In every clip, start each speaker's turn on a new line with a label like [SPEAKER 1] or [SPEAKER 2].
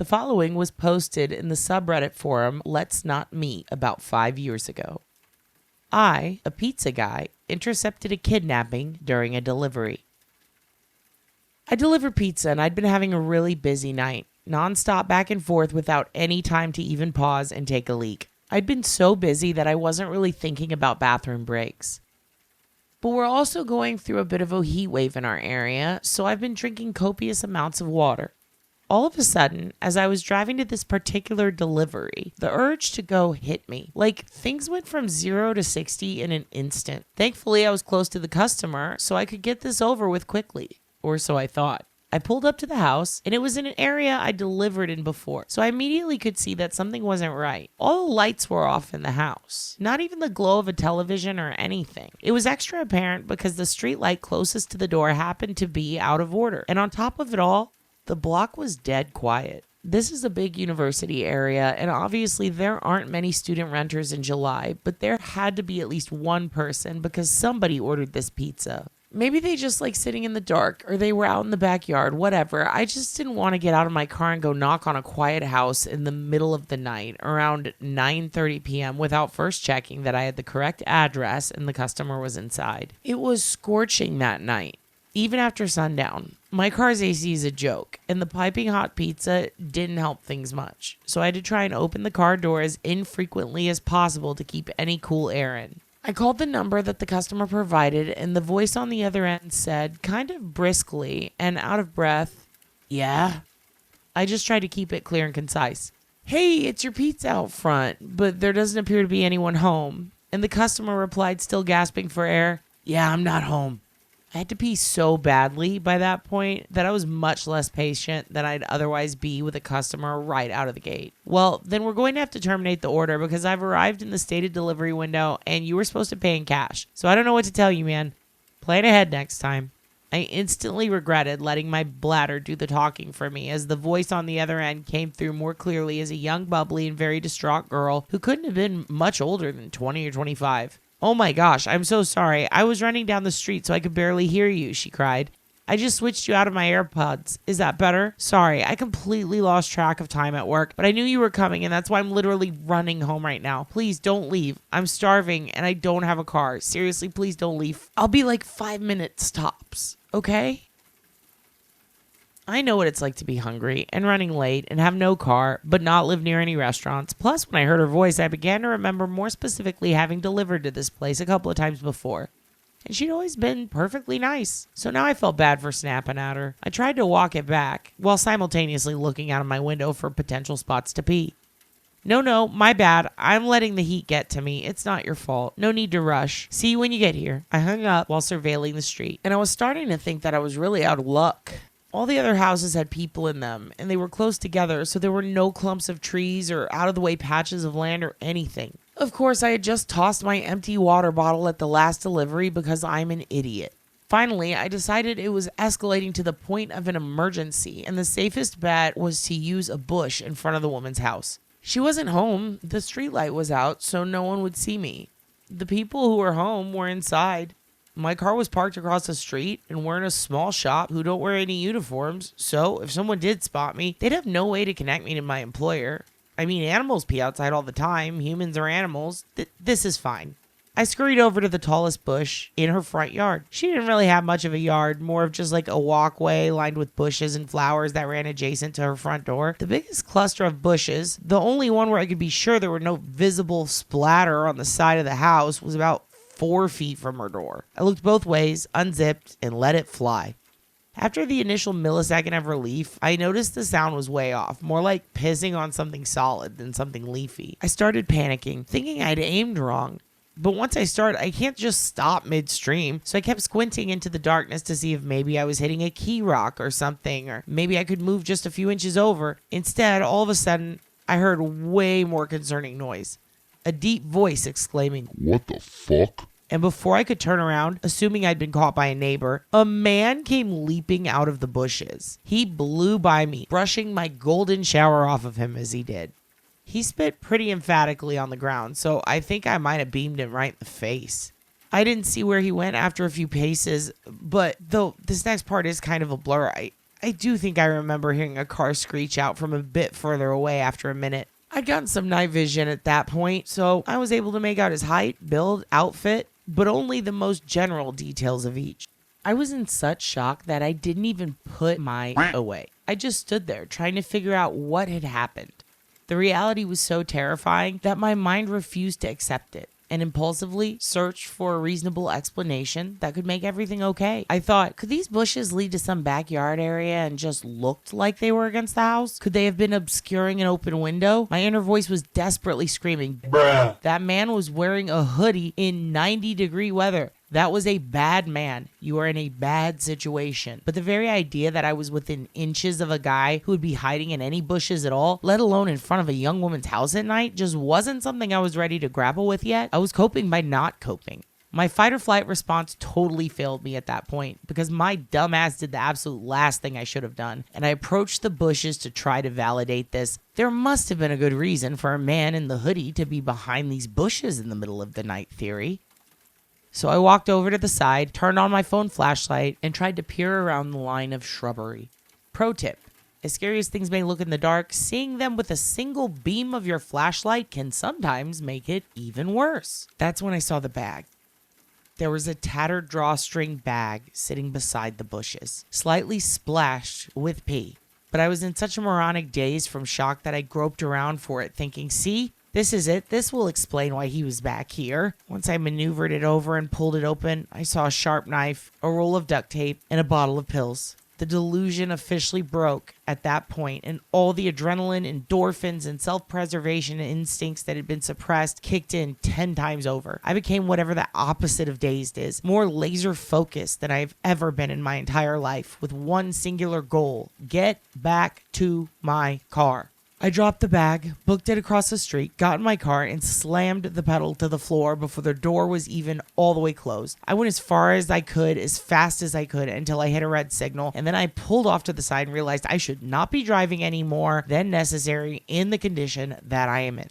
[SPEAKER 1] The following was posted in the subreddit forum Let's Not Meet about 5 years ago. I, a pizza guy, intercepted a kidnapping during a delivery. I delivered pizza and I'd been having a really busy night, nonstop back and forth without any time to even pause and take a leak. I'd been so busy that I wasn't really thinking about bathroom breaks. But we're also going through a bit of a heat wave in our area, so I've been drinking copious amounts of water. All of a sudden, as I was driving to this particular delivery, the urge to go hit me. Like, things went from 0 to 60 in an instant. Thankfully, I was close to the customer, so I could get this over with quickly. Or so I thought. I pulled up to the house, and it was in an area I delivered in before, so I immediately could see that something wasn't right. All the lights were off in the house. Not even the glow of a television or anything. It was extra apparent because the street light closest to the door happened to be out of order. And on top of it all, the block was dead quiet. This is a big university area, and obviously there aren't many student renters in July, but there had to be at least one person because somebody ordered this pizza. Maybe they just like sitting in the dark, or they were out in the backyard, whatever. I just didn't want to get out of my car and go knock on a quiet house in the middle of the night around 9:30 p.m. without first checking that I had the correct address and the customer was inside. It was scorching that night, even after sundown. My car's AC is a joke, and the piping hot pizza didn't help things much. So I had to try and open the car door as infrequently as possible to keep any cool air in. I called the number that the customer provided, and the voice on the other end said, kind of briskly and out of breath, "Yeah?" I just tried to keep it clear and concise. "Hey, it's your pizza out front, but there doesn't appear to be anyone home." And the customer replied, still gasping for air, "Yeah, I'm not home." I had to pee so badly by that point that I was much less patient than I'd otherwise be with a customer right out of the gate. "Well, then we're going to have to terminate the order because I've arrived in the stated delivery window and you were supposed to pay in cash. So I don't know what to tell you, man. Plan ahead next time." I instantly regretted letting my bladder do the talking for me as the voice on the other end came through more clearly as a young, bubbly, and very distraught girl who couldn't have been much older than 20 or 25. "Oh my gosh, I'm so sorry. I was running down the street so I could barely hear you," she cried. "I just switched you out of my AirPods. Is that better? Sorry, I completely lost track of time at work, but I knew you were coming and that's why I'm literally running home right now. Please don't leave. I'm starving and I don't have a car. Seriously, please don't leave. I'll be like 5 minutes tops, okay?" I know what it's like to be hungry and running late and have no car, but not live near any restaurants. Plus, when I heard her voice, I began to remember more specifically having delivered to this place a couple of times before. And she'd always been perfectly nice. So now I felt bad for snapping at her. I tried to walk it back, while simultaneously looking out of my window for potential spots to pee. No, my bad. I'm letting the heat get to me. It's not your fault. No need to rush. See you when you get here." I hung up while surveilling the street, and I was starting to think that I was really out of luck. All the other houses had people in them, and they were close together, so there were no clumps of trees or out-of-the-way patches of land or anything. Of course, I had just tossed my empty water bottle at the last delivery because I'm an idiot. Finally, I decided it was escalating to the point of an emergency, and the safest bet was to use a bush in front of the woman's house. She wasn't home. The streetlight was out, so no one would see me. The people who were home were inside. My car was parked across the street, and we're in a small shop who don't wear any uniforms, so if someone did spot me, they'd have no way to connect me to my employer. I mean, animals pee outside all the time. Humans are animals. This is fine. I scurried over to the tallest bush in her front yard. She didn't really have much of a yard, more of just like a walkway lined with bushes and flowers that ran adjacent to her front door. The biggest cluster of bushes, the only one where I could be sure there were no visible splatter on the side of the house, was about 4 feet from her door. I looked both ways, unzipped, and let it fly. After the initial millisecond of relief, I noticed the sound was way off, more like pissing on something solid than something leafy. I started panicking, thinking I'd aimed wrong. But once I start, I can't just stop midstream, so I kept squinting into the darkness to see if maybe I was hitting a key rock or something, or maybe I could move just a few inches over. Instead, all of a sudden, I heard way more concerning noise. A deep voice exclaiming,
[SPEAKER 2] "What the fuck?"
[SPEAKER 1] And before I could turn around, assuming I'd been caught by a neighbor, a man came leaping out of the bushes. He blew by me, brushing my golden shower off of him as he did. He spit pretty emphatically on the ground, so I think I might have beamed him right in the face. I didn't see where he went after a few paces, but though this next part is kind of a blur, I do think I remember hearing a car screech out from a bit further away after a minute. I'd gotten some night vision at that point, so I was able to make out his height, build, outfit, but only the most general details of each. I was in such shock that I didn't even put my away. I just stood there trying to figure out what had happened. The reality was so terrifying that my mind refused to accept it and impulsively searched for a reasonable explanation that could make everything okay. I thought, could these bushes lead to some backyard area and just looked like they were against the house? Could they have been obscuring an open window? My inner voice was desperately screaming, bruh. That man was wearing a hoodie in 90-degree weather. That was a bad man. You are in a bad situation. But the very idea that I was within inches of a guy who would be hiding in any bushes at all, let alone in front of a young woman's house at night, just wasn't something I was ready to grapple with yet. I was coping by not coping. My fight or flight response totally failed me at that point because my dumb ass did the absolute last thing I should have done, and I approached the bushes to try to validate this. There must have been a good reason for a man in the hoodie to be behind these bushes in the middle of the night theory. So I walked over to the side, turned on my phone flashlight, and tried to peer around the line of shrubbery. Pro tip: as scary as things may look in the dark, seeing them with a single beam of your flashlight can sometimes make it even worse. That's when I saw the bag. There was a tattered drawstring bag sitting beside the bushes, slightly splashed with pee. But I was in such a moronic daze from shock that I groped around for it, thinking, see? This is it. This will explain why he was back here. Once I maneuvered it over and pulled it open, I saw a sharp knife, a roll of duct tape, and a bottle of pills. The delusion officially broke at that point, and all the adrenaline, endorphins, and self-preservation instincts that had been suppressed kicked in 10 times over. I became whatever the opposite of dazed is, more laser-focused than I've ever been in my entire life, with one singular goal: get back to my car. I dropped the bag, booked it across the street, got in my car, and slammed the pedal to the floor before the door was even all the way closed. I went as far as I could, as fast as I could, until I hit a red signal, and then I pulled off to the side and realized I should not be driving any more than necessary in the condition that I am in.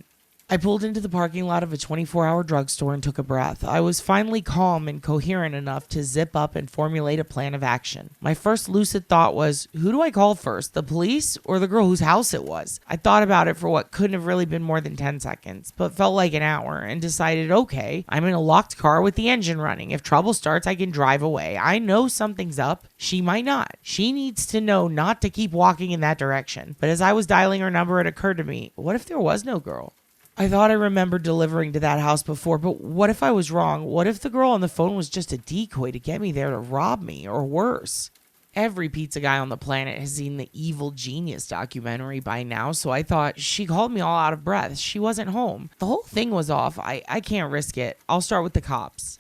[SPEAKER 1] I pulled into the parking lot of a 24-hour drugstore and took a breath. I was finally calm and coherent enough to zip up and formulate a plan of action. My first lucid thought was, who do I call first, the police or the girl whose house it was? I thought about it for what couldn't have really been more than 10 seconds, but felt like an hour, and decided, okay, I'm in a locked car with the engine running. If trouble starts, I can drive away. I know something's up. She might not. She needs to know not to keep walking in that direction. But as I was dialing her number, it occurred to me, what if there was no girl? I thought I remembered delivering to that house before, but what if I was wrong? What if the girl on the phone was just a decoy to get me there to rob me, or worse? Every pizza guy on the planet has seen the Evil Genius documentary by now, so I thought, she called me all out of breath. She wasn't home. The whole thing was off. I can't risk it. I'll start with the cops.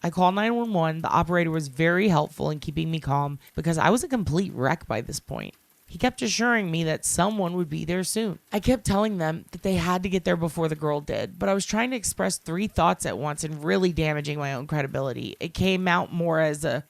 [SPEAKER 1] I called 911. The operator was very helpful in keeping me calm because I was a complete wreck by this point. He kept assuring me that someone would be there soon. I kept telling them that they had to get there before the girl did, but I was trying to express 3 thoughts at once and really damaging my own credibility. It came out more as a,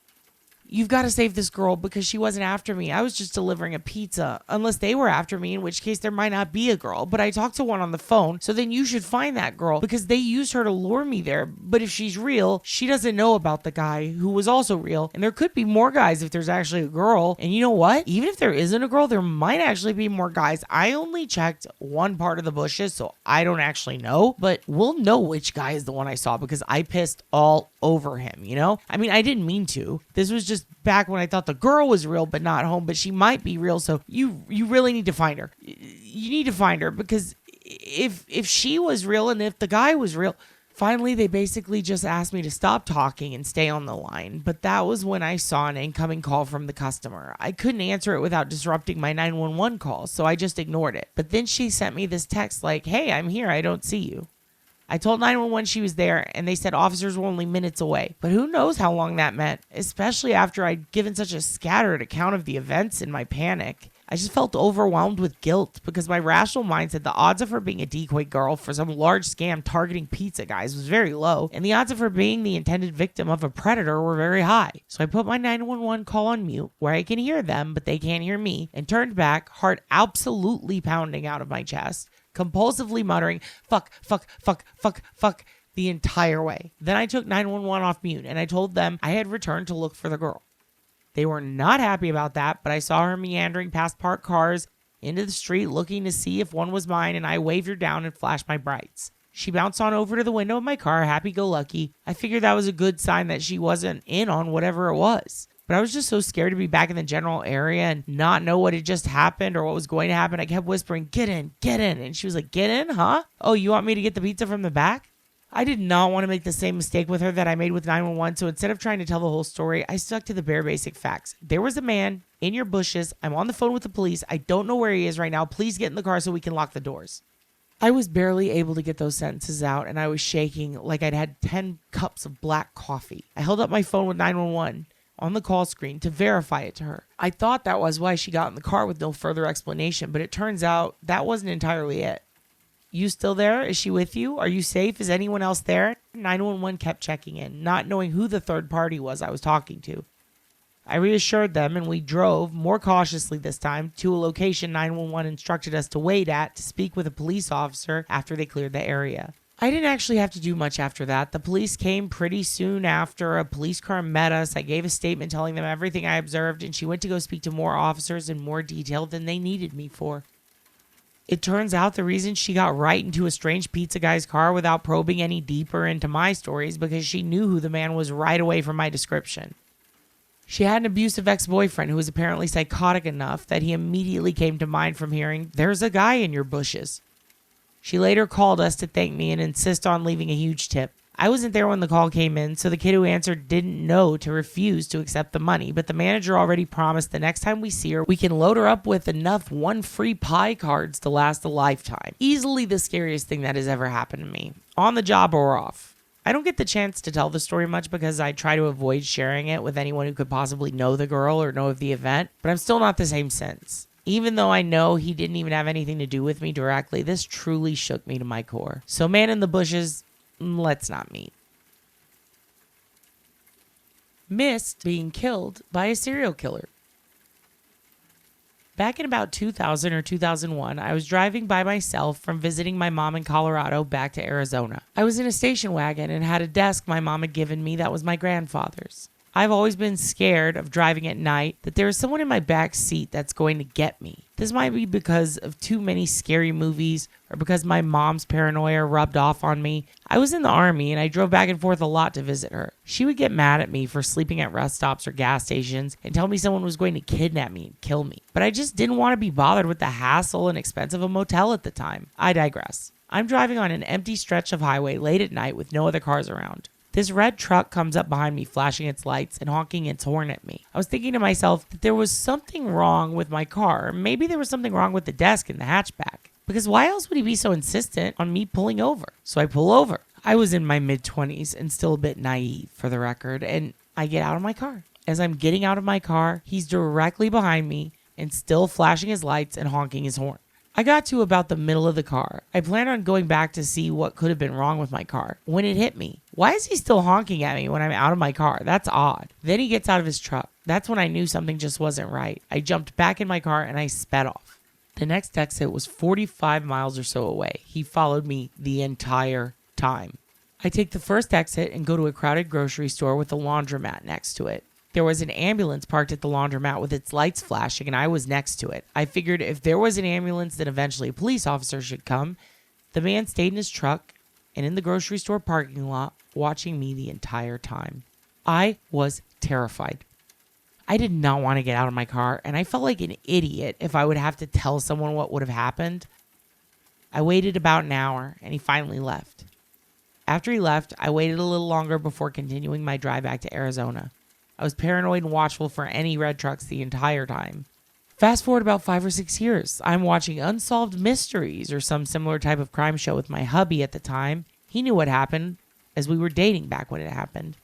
[SPEAKER 1] you've got to save this girl because she wasn't after me. I was just delivering a pizza. Unless they were after me, in which case there might not be a girl. But I talked to one on the phone, so then you should find that girl because they used her to lure me there. But if she's real, she doesn't know about the guy who was also real. And there could be more guys if there's actually a girl. And you know what? Even if there isn't a girl, there might actually be more guys. I only checked one part of the bushes, so I don't actually know. But we'll know which guy is the one I saw because I pissed all over him, you know? I mean, I didn't mean to. This was just back when I thought the girl was real but not home, but she might be real, so you really need to find her. You need to find her because if she was real and if the guy was real. Finally, they basically just asked me to stop talking and stay on the line, but that was when I saw an incoming call from the customer. I couldn't answer it without disrupting my 911 call, so I just ignored it. But then she sent me this text like, hey, I'm here, I don't see you. I told 911 she was there, and they said officers were only minutes away. But who knows how long that meant, especially after I'd given such a scattered account of the events in my panic. I just felt overwhelmed with guilt because my rational mind said the odds of her being a decoy girl for some large scam targeting pizza guys was very low, and the odds of her being the intended victim of a predator were very high. So I put my 911 call on mute, where I can hear them, but they can't hear me, and turned back, heart absolutely pounding out of my chest, compulsively muttering, fuck, fuck, fuck, fuck, fuck, the entire way. Then I took 911 off mute, and I told them I had returned to look for the girl. They were not happy about that, but I saw her meandering past parked cars into the street looking to see if one was mine, and I waved her down and flashed my brights. She bounced on over to the window of my car, happy-go-lucky. I figured that was a good sign that she wasn't in on whatever it was. But I was just so scared to be back in the general area and not know what had just happened or what was going to happen. I kept whispering, get in. And she was like, get in, huh? Oh, you want me to get the pizza from the back? I did not want to make the same mistake with her that I made with 911, so instead of trying to tell the whole story, I stuck to the bare basic facts. There was a man in your bushes. I'm on the phone with the police. I don't know where he is right now. Please get in the car so we can lock the doors. I was barely able to get those sentences out, and I was shaking like I'd had 10 cups of black coffee. I held up my phone with 911 on the call screen to verify it to her. I thought that was why she got in the car with no further explanation, but it turns out that wasn't entirely it. You still there? Is she with you? Are you safe? Is anyone else there? 911 kept checking in, not knowing who the third party was I was talking to. I reassured them, and we drove, more cautiously this time, to a location 911 instructed us to wait at to speak with a police officer after they cleared the area. I didn't actually have to do much after that. The police came pretty soon after. A police car met us. I gave a statement telling them everything I observed, and she went to go speak to more officers in more detail than they needed me for. It turns out the reason she got right into a strange pizza guy's car without probing any deeper into my story is because she knew who the man was right away from my description. She had an abusive ex-boyfriend who was apparently psychotic enough that he immediately came to mind from hearing, "There's a guy in your bushes." She later called us to thank me and insist on leaving a huge tip. I wasn't there when the call came in, so the kid who answered didn't know to refuse to accept the money, but the manager already promised the next time we see her, we can load her up with enough one free pie cards to last a lifetime. Easily the scariest thing that has ever happened to me, on the job or off. I don't get the chance to tell the story much because I try to avoid sharing it with anyone who could possibly know the girl or know of the event, but I'm still not the same since. Even though I know he didn't even have anything to do with me directly, this truly shook me to my core. So man in the bushes, let's not meet. Missed being killed by a serial killer. Back in about 2000 or 2001, I was driving by myself from visiting my mom in Colorado back to Arizona. I was in a station wagon and had a desk my mom had given me that was my grandfather's. I've always been scared of driving at night that there is someone in my back seat that's going to get me. This might be because of too many scary movies or because my mom's paranoia rubbed off on me. I was in the Army and I drove back and forth a lot to visit her. She would get mad at me for sleeping at rest stops or gas stations and tell me someone was going to kidnap me and kill me. But I just didn't want to be bothered with the hassle and expense of a motel at the time. I digress. I'm driving on an empty stretch of highway late at night with no other cars around. This red truck comes up behind me, flashing its lights and honking its horn at me. I was thinking to myself that there was something wrong with my car. Maybe there was something wrong with the desk in the hatchback. Because why else would he be so insistent on me pulling over? So I pull over. I was in my mid-20s and still a bit naive, for the record, and I get out of my car. As I'm getting out of my car, he's directly behind me and still flashing his lights and honking his horn. I got to about the middle of the car. I planned on going back to see what could have been wrong with my car when it hit me. Why is he still honking at me when I'm out of my car? That's odd. Then he gets out of his truck. That's when I knew something just wasn't right. I jumped back in my car and I sped off. The next exit was 45 miles or so away. He followed me the entire time. I take the first exit and go to a crowded grocery store with a laundromat next to it. There was an ambulance parked at the laundromat with its lights flashing, and I was next to it. I figured if there was an ambulance, then eventually a police officer should come. The man stayed in his truck and in the grocery store parking lot, watching me the entire time. I was terrified. I did not want to get out of my car, and I felt like an idiot if I would have to tell someone what would have happened. I waited about an hour, and he finally left. After he left, I waited a little longer before continuing my drive back to Arizona. I was paranoid and watchful for any red trucks the entire time. Fast forward about 5 or 6 years. I'm watching Unsolved Mysteries or some similar type of crime show with my hubby at the time. He knew what happened as we were dating back when it happened.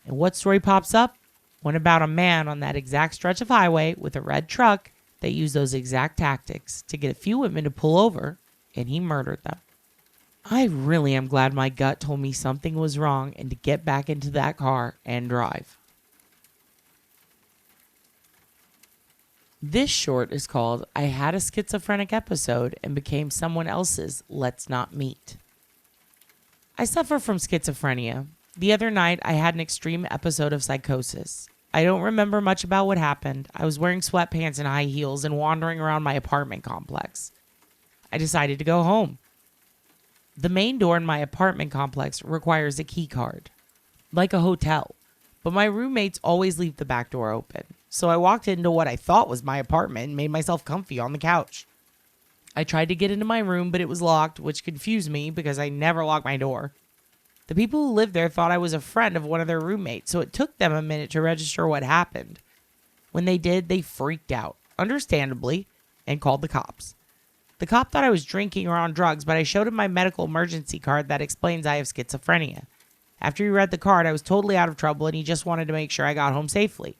[SPEAKER 1] And what story pops up? One about a man on that exact stretch of highway with a red truck that used those exact tactics to get a few women to pull over, and he murdered them. I really am glad my gut told me something was wrong and to get back into that car and drive. This short is called I Had a Schizophrenic Episode and Became Someone Else's Let's Not Meet. I suffer from schizophrenia. The other night, I had an extreme episode of psychosis. I don't remember much about what happened. I was wearing sweatpants and high heels and wandering around my apartment complex. I decided to go home. The main door in my apartment complex requires a key card, like a hotel, but my roommates always leave the back door open. So I walked into what I thought was my apartment and made myself comfy on the couch. I tried to get into my room, but it was locked, which confused me because I never lock my door. The people who lived there thought I was a friend of one of their roommates, so it took them a minute to register what happened. When they did, they freaked out, understandably, and called the cops. The cop thought I was drinking or on drugs, but I showed him my medical emergency card that explains I have schizophrenia. After he read the card, I was totally out of trouble, and he just wanted to make sure I got home safely.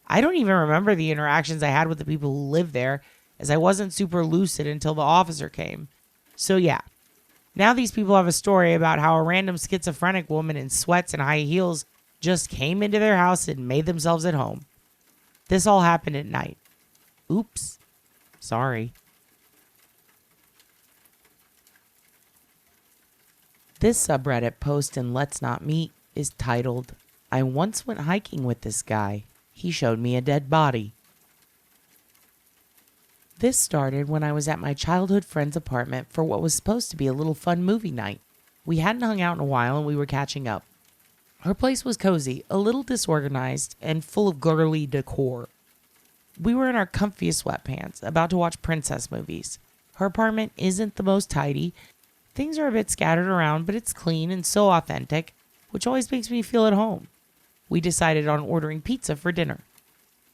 [SPEAKER 1] I don't even remember the interactions I had with the people who lived there, as I wasn't super lucid until the officer came. So yeah, now these people have a story about how a random schizophrenic woman in sweats and high heels just came into their house and made themselves at home. This all happened at night. Oops. Sorry. This subreddit post in Let's Not Meet is titled, I once went hiking with this guy. He showed me a dead body. This started when I was at my childhood friend's apartment for what was supposed to be a little fun movie night. We hadn't hung out in a while and we were catching up. Her place was cozy, a little disorganized, and full of girly decor. We were in our comfiest sweatpants, about to watch princess movies. Her apartment isn't the most tidy. Things are a bit scattered around, but it's clean and so authentic, which always makes me feel at home. We decided on ordering pizza for dinner.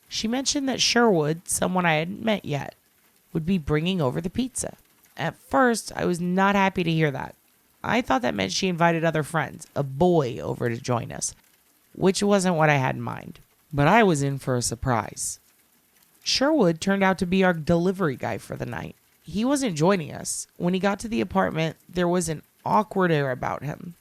[SPEAKER 1] She mentioned that Sherwood, someone I hadn't met yet, would be bringing over the pizza. At first, I was not happy to hear that. I thought that meant she invited other friends, a boy, over to join us, which wasn't what I had in mind. But I was in for a surprise. Sherwood turned out to be our delivery guy for the night. He wasn't joining us. When he got to the apartment, there was an awkward air about him.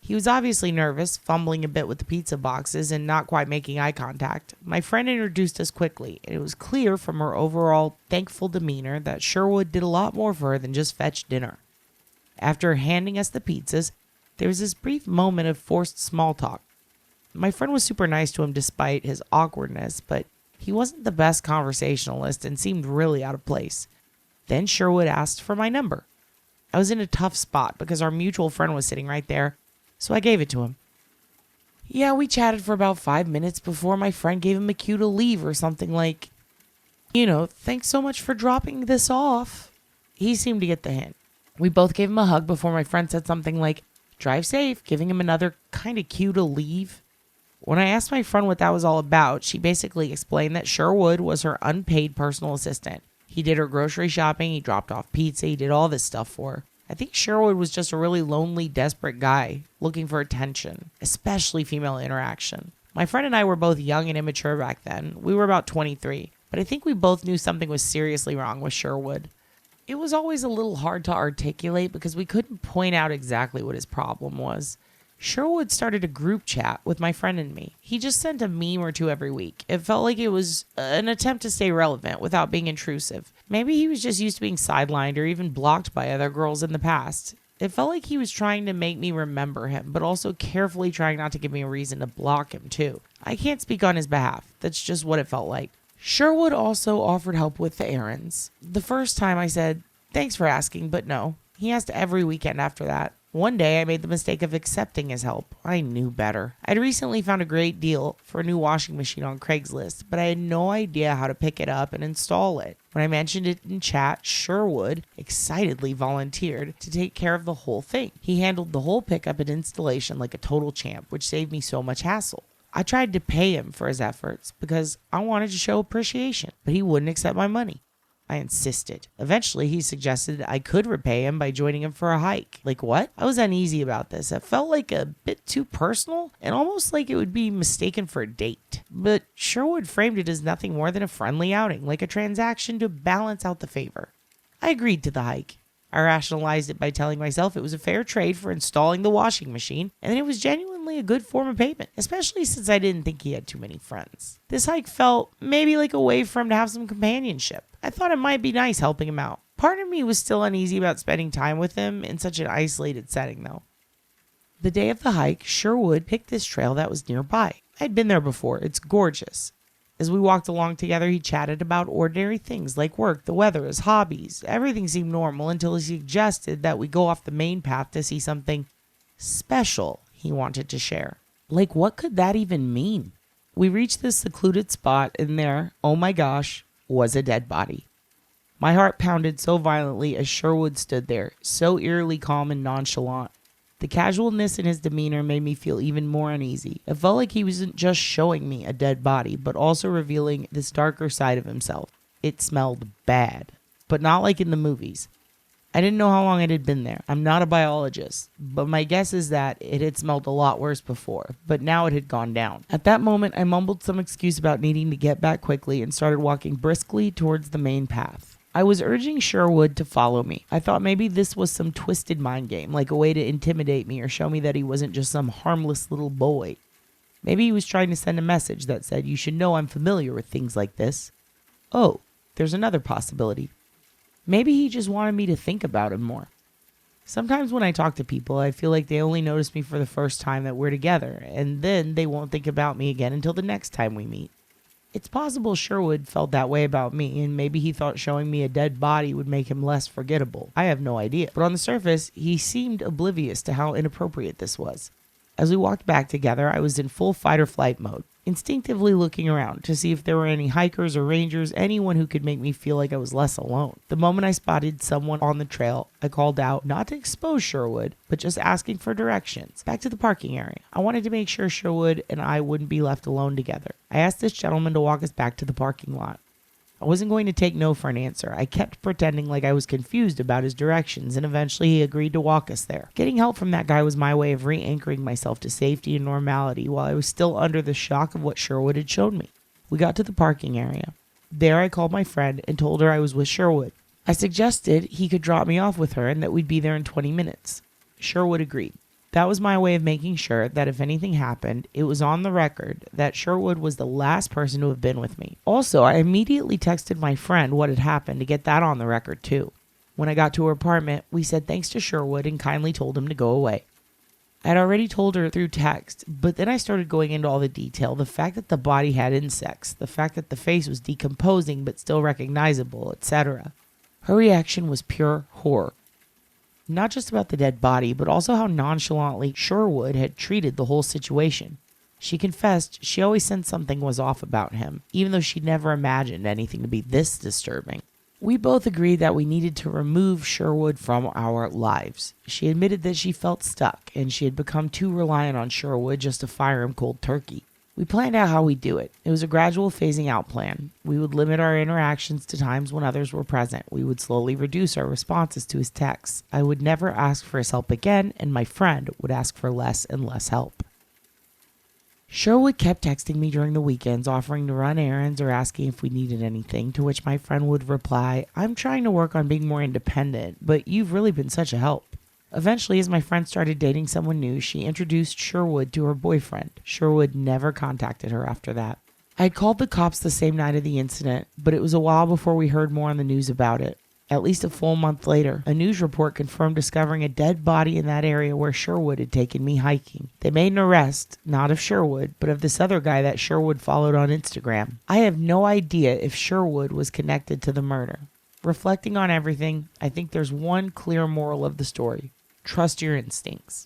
[SPEAKER 1] He was obviously nervous, fumbling a bit with the pizza boxes and not quite making eye contact. My friend introduced us quickly, and it was clear from her overall thankful demeanor that Sherwood did a lot more for her than just fetch dinner. After handing us the pizzas, there was this brief moment of forced small talk. My friend was super nice to him despite his awkwardness, but he wasn't the best conversationalist and seemed really out of place. Then Sherwood asked for my number. I was in a tough spot because our mutual friend was sitting right there, so I gave it to him. Yeah, we chatted for about 5 minutes before my friend gave him a cue to leave or something like, thanks so much for dropping this off. He seemed to get the hint. We both gave him a hug before my friend said something like, drive safe, giving him another kind of cue to leave. When I asked my friend what that was all about, she basically explained that Sherwood was her unpaid personal assistant. He did her grocery shopping, he dropped off pizza, he did all this stuff for her. I think Sherwood was just a really lonely, desperate guy looking for attention, especially female interaction. My friend and I were both young and immature back then. We were about 23, but I think we both knew something was seriously wrong with Sherwood. It was always a little hard to articulate because we couldn't point out exactly what his problem was. Sherwood started a group chat with my friend and me. He just sent a meme or two every week. It felt like it was an attempt to stay relevant without being intrusive. Maybe he was just used to being sidelined or even blocked by other girls in the past. It felt like he was trying to make me remember him, but also carefully trying not to give me a reason to block him too. I can't speak on his behalf. That's just what it felt like. Sherwood also offered help with the errands. The first time I said, thanks for asking, but no. He asked every weekend after that. One day I made the mistake of accepting his help. I knew better. I'd recently found a great deal for a new washing machine on Craigslist, but I had no idea how to pick it up and install it. When I mentioned it in chat, Sherwood excitedly volunteered to take care of the whole thing. He handled the whole pickup and installation like a total champ, which saved me so much hassle. I tried to pay him for his efforts because I wanted to show appreciation, but he wouldn't accept my money. I insisted. Eventually, he suggested I could repay him by joining him for a hike. Like what? I was uneasy about this. It felt like a bit too personal and almost like it would be mistaken for a date. But Sherwood framed it as nothing more than a friendly outing, like a transaction to balance out the favor. I agreed to the hike. I rationalized it by telling myself it was a fair trade for installing the washing machine and that it was genuinely a good form of payment, especially since I didn't think he had too many friends. This hike felt maybe like a way for him to have some companionship. I thought it might be nice helping him out. Part of me was still uneasy about spending time with him in such an isolated setting though. The day of the hike, Sherwood picked this trail that was nearby. I'd been there before. It's gorgeous. As we walked along together, he chatted about ordinary things like work, the weather, his hobbies. Everything seemed normal until he suggested that we go off the main path to see something special he wanted to share. Like, what could that even mean? We reached this secluded spot, and there, oh my gosh, was a dead body. My heart pounded so violently as Sherwood stood there, so eerily calm and nonchalant. The casualness in his demeanor made me feel even more uneasy. It felt like he wasn't just showing me a dead body, but also revealing this darker side of himself. It smelled bad, but not like in the movies. I didn't know how long it had been there. I'm not a biologist, but my guess is that it had smelled a lot worse before, but now it had gone down. At that moment, I mumbled some excuse about needing to get back quickly and started walking briskly towards the main path. I was urging Sherwood to follow me. I thought maybe this was some twisted mind game, like a way to intimidate me or show me that he wasn't just some harmless little boy. Maybe he was trying to send a message that said, you should know I'm familiar with things like this. Oh, there's another possibility. Maybe he just wanted me to think about him more. Sometimes when I talk to people, I feel like they only notice me for the first time that we're together, and then they won't think about me again until the next time we meet. It's possible Sherwood felt that way about me, and maybe he thought showing me a dead body would make him less forgettable. I have no idea. But on the surface, he seemed oblivious to how inappropriate this was. As we walked back together, I was in full fight-or-flight mode, instinctively looking around to see if there were any hikers or rangers, anyone who could make me feel like I was less alone. The moment I spotted someone on the trail, I called out, not to expose Sherwood, but just asking for directions, back to the parking area. I wanted to make sure Sherwood and I wouldn't be left alone together. I asked this gentleman to walk us back to the parking lot. I wasn't going to take no for an answer. I kept pretending like I was confused about his directions, and eventually he agreed to walk us there. Getting help from that guy was my way of re-anchoring myself to safety and normality while I was still under the shock of what Sherwood had shown me. We got to the parking area. There I called my friend and told her I was with Sherwood. I suggested he could drop me off with her and that we'd be there in 20 minutes. Sherwood agreed. That was my way of making sure that if anything happened, it was on the record that Sherwood was the last person to have been with me. Also, I immediately texted my friend what had happened to get that on the record too. When I got to her apartment, we said thanks to Sherwood and kindly told him to go away. I had already told her through text, but then I started going into all the detail, the fact that the body had insects, the fact that the face was decomposing but still recognizable, etc. Her reaction was pure horror. Not just about the dead body, but also how nonchalantly Sherwood had treated the whole situation. She confessed she always sensed something was off about him, even though she'd never imagined anything to be this disturbing. We both agreed that we needed to remove Sherwood from our lives. She admitted that she felt stuck, and she had become too reliant on Sherwood just to fire him cold turkey. We planned out how we'd do it. It was a gradual phasing out plan. We would limit our interactions to times when others were present. We would slowly reduce our responses to his texts. I would never ask for his help again, and my friend would ask for less and less help. Sherwood kept texting me during the weekends, offering to run errands or asking if we needed anything, to which my friend would reply, I'm trying to work on being more independent, but you've really been such a help. Eventually, as my friend started dating someone new, she introduced Sherwood to her boyfriend. Sherwood never contacted her after that. I had called the cops the same night of the incident, but it was a while before we heard more on the news about it. At least a full month later, a news report confirmed discovering a dead body in that area where Sherwood had taken me hiking. They made an arrest, not of Sherwood, but of this other guy that Sherwood followed on Instagram. I have no idea if Sherwood was connected to the murder. Reflecting on everything, I think there's one clear moral of the story. Trust your instincts.